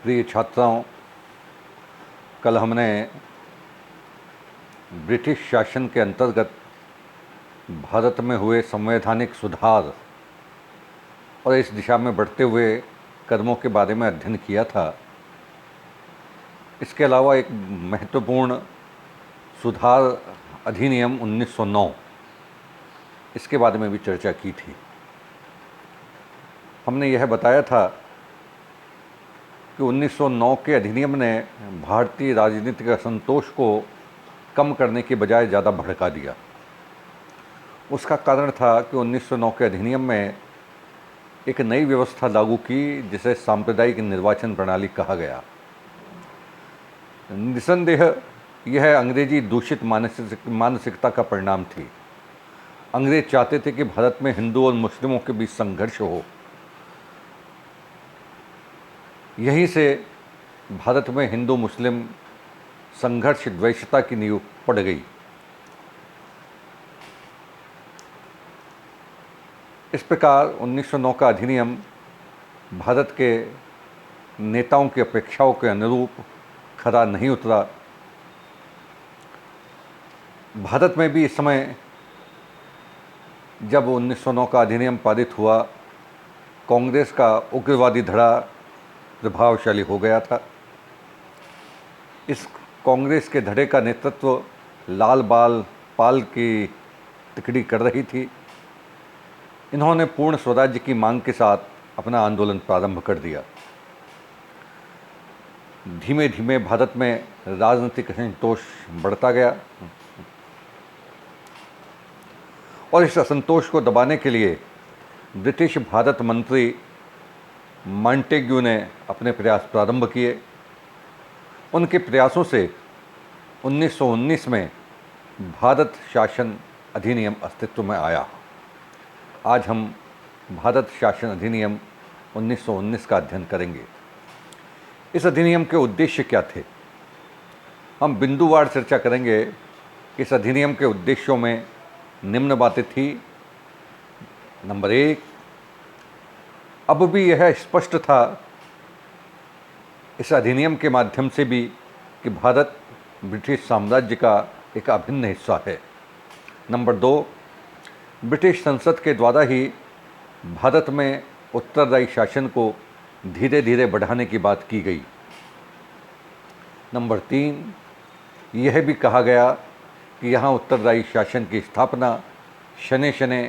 प्रिय छात्राओं, कल हमने ब्रिटिश शासन के अंतर्गत भारत में हुए संवैधानिक सुधार और इस दिशा में बढ़ते हुए कदमों के बारे में अध्ययन किया था। इसके अलावा एक महत्वपूर्ण सुधार अधिनियम 1909, इसके बारे में भी चर्चा की थी। हमने यह बताया था कि 1909 के अधिनियम ने भारतीय राजनीतिक असंतोष को कम करने के बजाय ज़्यादा भड़का दिया। उसका कारण था कि 1909 के अधिनियम में एक नई व्यवस्था लागू की जिसे सांप्रदायिक निर्वाचन प्रणाली कहा गया। निसंदेह यह अंग्रेजी दूषित मानसिकता का परिणाम थी। अंग्रेज चाहते थे कि भारत में हिंदू और मुस्लिमों के बीच संघर्ष हो। यहीं से भारत में हिंदू मुस्लिम संघर्ष द्वेषता की नींव पड़ गई। इस प्रकार 1909 का अधिनियम भारत के नेताओं की अपेक्षाओं के अनुरूप खरा नहीं उतरा। भारत में भी इस समय जब 1909 का अधिनियम पारित हुआ, कांग्रेस का उग्रवादी धड़ा प्रभावशाली हो गया था। इस कांग्रेस के धड़े का नेतृत्व लाल बाल पाल की तिकड़ी कर रही थी। इन्होंने पूर्ण स्वराज्य की मांग के साथ अपना आंदोलन प्रारंभ कर दिया। धीमे धीमे भारत में राजनीतिक असंतोष बढ़ता गया और इस असंतोष को दबाने के लिए ब्रिटिश भारत मंत्री मॉन्टेग्यू ने अपने प्रयास प्रारंभ किए। उनके प्रयासों से 1919 में भारत शासन अधिनियम अस्तित्व में आया। आज हम भारत शासन अधिनियम 1919 का अध्ययन करेंगे। इस अधिनियम के उद्देश्य क्या थे? हम बिंदुवार चर्चा करेंगे। इस अधिनियम के उद्देश्यों में निम्न बातें थी। नंबर 1, अब भी यह स्पष्ट था इस अधिनियम के माध्यम से भी कि भारत ब्रिटिश साम्राज्य का एक अभिन्न हिस्सा है। नंबर 2, ब्रिटिश संसद के द्वारा ही भारत में उत्तरदायी शासन को धीरे धीरे बढ़ाने की बात की गई। नंबर 3, यह भी कहा गया कि यहाँ उत्तरदायी शासन की स्थापना शने शने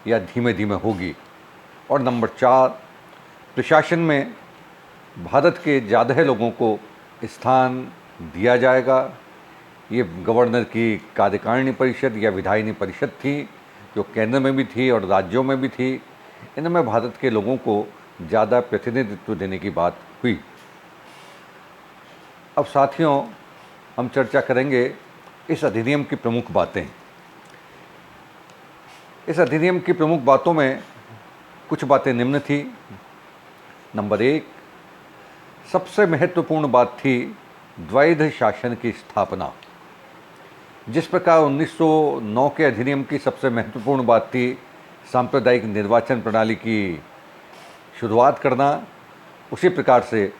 या धीमे धीमे होगी। और नंबर 4, प्रशासन में भारत के ज़्यादा लोगों को स्थान दिया जाएगा। ये गवर्नर की कार्यकारिणी परिषद या विधायिनी परिषद थी, जो केंद्र में भी थी और राज्यों में भी थी। इनमें भारत के लोगों को ज़्यादा प्रतिनिधित्व देने की बात हुई। अब साथियों, हम चर्चा करेंगे इस अधिनियम की प्रमुख बातें। इस अधिनियम की प्रमुख बातों में कुछ बातें निम्न थी। नंबर 1, सबसे महत्वपूर्ण बात थी द्वैध शासन की स्थापना। जिस प्रकार 1909 के अधिनियम की सबसे महत्वपूर्ण बात थी सांप्रदायिक निर्वाचन प्रणाली की शुरुआत करना, उसी प्रकार से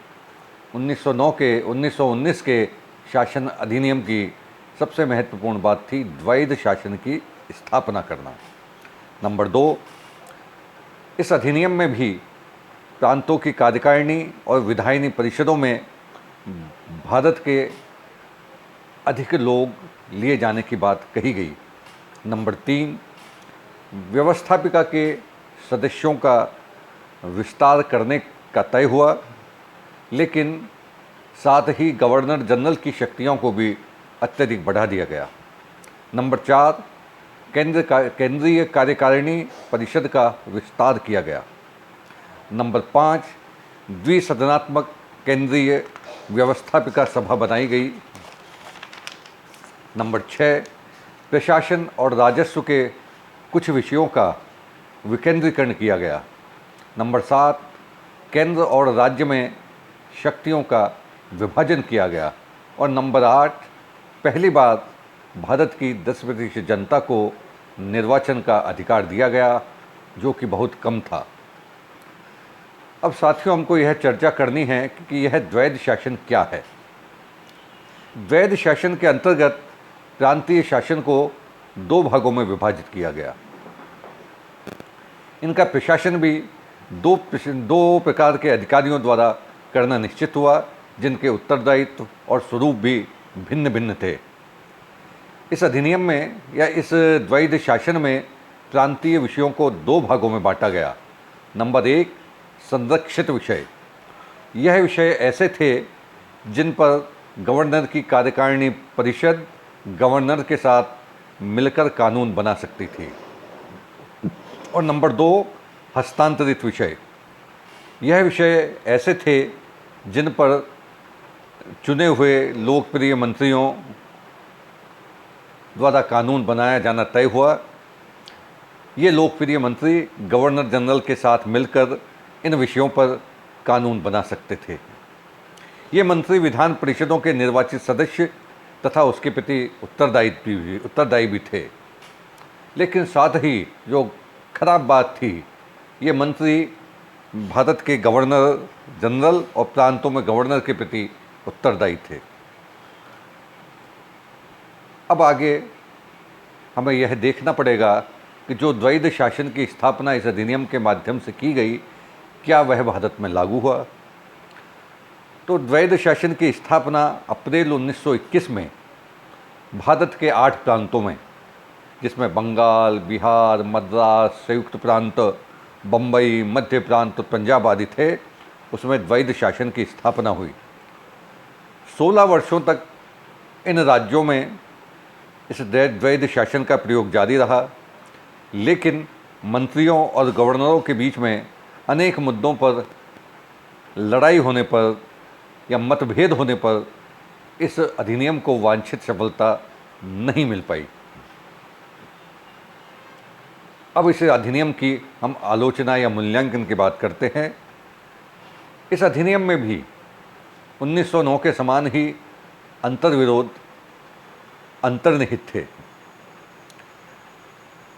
1919 के शासन अधिनियम की सबसे महत्वपूर्ण बात थी द्वैध शासन की स्थापना करना। नंबर 2, इस अधिनियम में भी प्रांतों की कार्यकारिणी और विधायिनी परिषदों में भारत के अधिक लोग लिए जाने की बात कही गई। नंबर 3, व्यवस्थापिका के सदस्यों का विस्तार करने का तय हुआ, लेकिन साथ ही गवर्नर जनरल की शक्तियों को भी अत्यधिक बढ़ा दिया गया। नंबर 4, केंद्रीय कार्यकारिणी परिषद का विस्तार किया गया। नंबर 5, द्विसदनात्मक केंद्रीय व्यवस्थापिका सभा बनाई गई। नंबर 6, प्रशासन और राजस्व के कुछ विषयों का विकेंद्रीकरण किया गया। नंबर 7, केंद्र और राज्य में शक्तियों का विभाजन किया गया। और नंबर 8, पहली बार भारत की 10% जनता को निर्वाचन का अधिकार दिया गया, जो कि बहुत कम था। अब साथियों, हमको यह चर्चा करनी है कि यह द्वैध शासन क्या है। द्वैध शासन के अंतर्गत प्रांतीय शासन को दो भागों में विभाजित किया गया। इनका प्रशासन भी दो प्रकार के अधिकारियों द्वारा करना निश्चित हुआ, जिनके उत्तरदायित्व और स्वरूप भी भिन्न भिन्न थे। इस अधिनियम में या इस द्वैध शासन में प्रांतीय विषयों को दो भागों में बांटा गया। नंबर 1, संरक्षित विषय। यह विषय ऐसे थे जिन पर गवर्नर की कार्यकारिणी परिषद गवर्नर के साथ मिलकर कानून बना सकती थी। और नंबर 2, हस्तांतरित विषय। यह विषय ऐसे थे जिन पर चुने हुए लोकप्रिय मंत्रियों द्वारा कानून बनाया जाना तय हुआ। ये लोकप्रिय मंत्री गवर्नर जनरल के साथ मिलकर इन विषयों पर कानून बना सकते थे। ये मंत्री विधान परिषदों के निर्वाचित सदस्य तथा उसके प्रति उत्तरदायी भी थे। लेकिन साथ ही जो खराब बात थी, ये मंत्री भारत के गवर्नर जनरल और प्रांतों में गवर्नर के प्रति उत्तरदायी थे। अब आगे हमें यह देखना पड़ेगा कि जो द्वैध शासन की स्थापना इस अधिनियम के माध्यम से की गई, क्या वह भारत में लागू हुआ। तो द्वैध शासन की स्थापना अप्रैल 1921 में भारत के 8 प्रांतों में, जिसमें बंगाल, बिहार, मद्रास, संयुक्त प्रांत, बम्बई, मध्य प्रांत, पंजाब आदि थे, उसमें द्वैध शासन की स्थापना हुई। 16 वर्षों तक इन राज्यों में इस द्वैध शासन का प्रयोग जारी रहा, लेकिन मंत्रियों और गवर्नरों के बीच में अनेक मुद्दों पर लड़ाई होने पर या मतभेद होने पर इस अधिनियम को वांछित सफलता नहीं मिल पाई। अब इस अधिनियम की हम आलोचना या मूल्यांकन की बात करते हैं। इस अधिनियम में भी 1909 के समान ही अंतर्विरोध अंतर्निहित थे,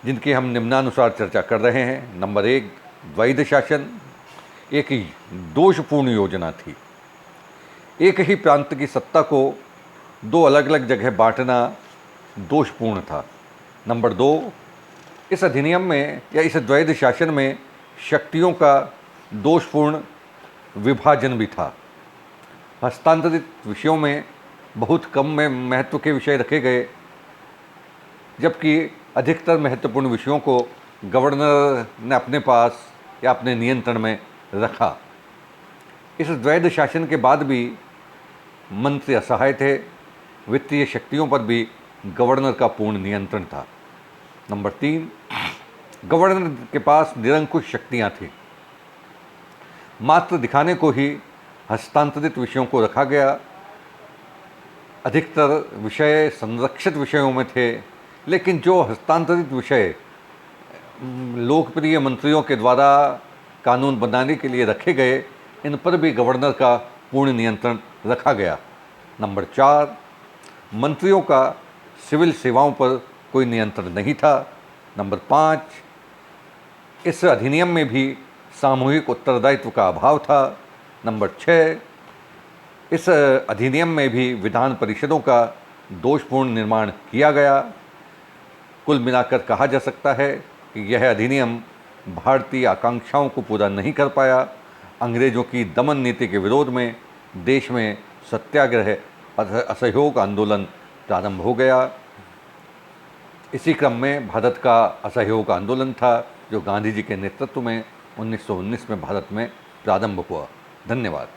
जिनकी हम निम्नानुसार चर्चा कर रहे हैं। नंबर 1, द्वैध शासन एक ही दोषपूर्ण योजना थी। एक ही प्रांत की सत्ता को दो अलग अलग जगह बांटना दोषपूर्ण था। नंबर 2, इस अधिनियम में या इस द्वैध शासन में शक्तियों का दोषपूर्ण विभाजन भी था। हस्तांतरित विषयों में बहुत कम में महत्व के विषय रखे गए, जबकि अधिकतर महत्वपूर्ण विषयों को गवर्नर ने अपने पास या अपने नियंत्रण में रखा। इस द्वैध शासन के बाद भी मंत्री असहाय थे। वित्तीय शक्तियों पर भी गवर्नर का पूर्ण नियंत्रण था। नंबर 3, गवर्नर के पास निरंकुश शक्तियां थीं। मात्र दिखाने को ही हस्तांतरित विषयों को रखा गया। अधिकतर विषय संरक्षित विषयों में थे, लेकिन जो हस्तांतरित विषय लोकप्रिय मंत्रियों के द्वारा कानून बनाने के लिए रखे गए, इन पर भी गवर्नर का पूर्ण नियंत्रण रखा गया। नंबर 4, मंत्रियों का सिविल सेवाओं पर कोई नियंत्रण नहीं था। नंबर 5, इस अधिनियम में भी सामूहिक उत्तरदायित्व का अभाव था। नंबर 6, इस अधिनियम में भी विधान परिषदों का दोषपूर्ण निर्माण किया गया। कुल मिलाकर कहा जा सकता है कि यह अधिनियम भारतीय आकांक्षाओं को पूरा नहीं कर पाया। अंग्रेज़ों की दमन नीति के विरोध में देश में सत्याग्रह, असहयोग आंदोलन प्रारंभ हो गया। इसी क्रम में भारत का असहयोग आंदोलन था, जो गांधी जी के नेतृत्व में 1919 में भारत में प्रारंभ हुआ। धन्यवाद।